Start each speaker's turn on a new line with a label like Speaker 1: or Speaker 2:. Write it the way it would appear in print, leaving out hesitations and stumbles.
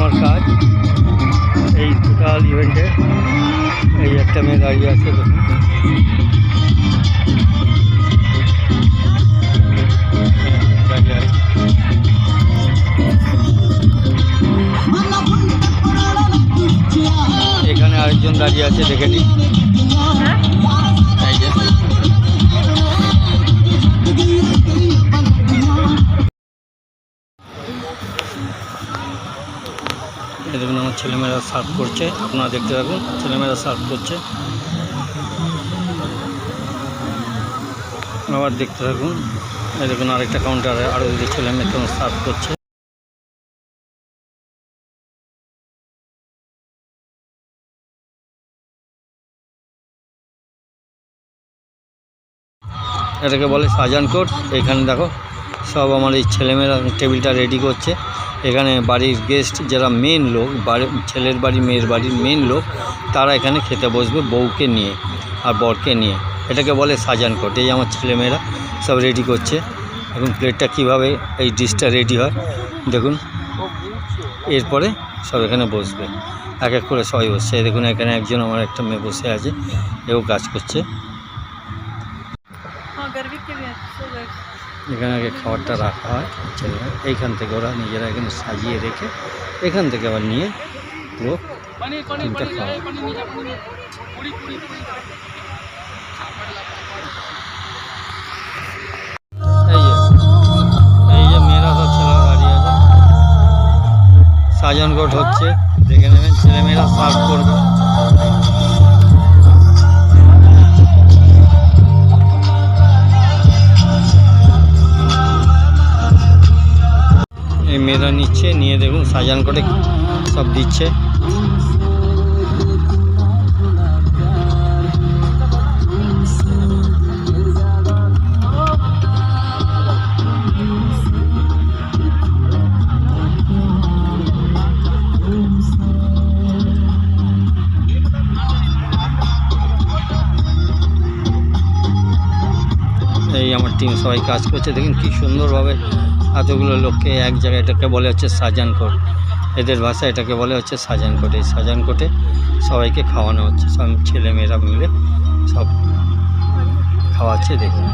Speaker 1: আমার কাজ এই টোটাল ইভেন্টে। এই একটা মেয়ে দাঁড়িয়ে আছে, দেখুন দাঁড়িয়ে আছে। এখানে আরেকজন দাঁড়িয়ে আছে, দেখে নিন। এই যে দেখুন আমার ছেলেমেয়েরা সার্ভ করছে, আপনারা দেখতে থাকুন। ছেলেমেয়েরা সার্ভ করছে, আবার দেখতে থাকুন। এই দেখুন আরেকটা কাউন্টারে আরও যদি ছেলেমেয়ে কেমন সার্ভ করছে। এটাকে বলে শাহজাহান কোর্ট। এখানে দেখো সব আমার এই ছেলেমেয়েরা টেবিলটা রেডি করছে। এখানে বাড়ির গেস্ট যারা মেন লোক, ছেলের বাড়ি মেয়ের বাড়ির মেন লোক, তারা এখানে খেতে বসবে বউকে নিয়ে আর বরকে নিয়ে। এটাকে বলে শাহজাহান কোর্ট। এই আমার ছেলেমেয়েরা সব রেডি করছে। এখন প্লেটটা কীভাবে এই ডিশটা রেডি হয় দেখুন। এরপরে সব এখানে বসবে, এক এক করে সবাই বসছে। দেখুন এখানে একজন আমার একটা মেয়ে বসে আছে, এও কাজ করছে। এখানে আগে খাবারটা রাখা হয় ছেলেরা, এইখান থেকে ওরা নিজেরা এখানে সাজিয়ে রেখে এখান থেকে আবার নিয়ে পুরো তিনটা খাওয়া। এই যে মেয়েরা সব ছেলেরা দাঁড়িয়ে আছে। শাহজাহান কোর্ট হচ্ছে, দেখে নেবেন। ছেলেমেয়েরা সার্ভ করবে। এই মেয়েরা নিচ্ছে, নিয়ে দেখুন শাহজাহান কোর্টে সব দিচ্ছে। এই আমার টিম সবাই কাজ করছে, দেখুন কি সুন্দরভাবে এতগুলো লোককে এক জায়গায়। এটাকে বলে হচ্ছে শাহজাহান কোর্ট, এদের ভাষা এটাকে বলে হচ্ছে শাহজাহান কোর্ট। এই শাহজাহান কোর্টে সবাইকে খাওয়ানো হচ্ছে, সব ছেলেমেয়েরা মিলে সব খাওয়াচ্ছে, দেখুন।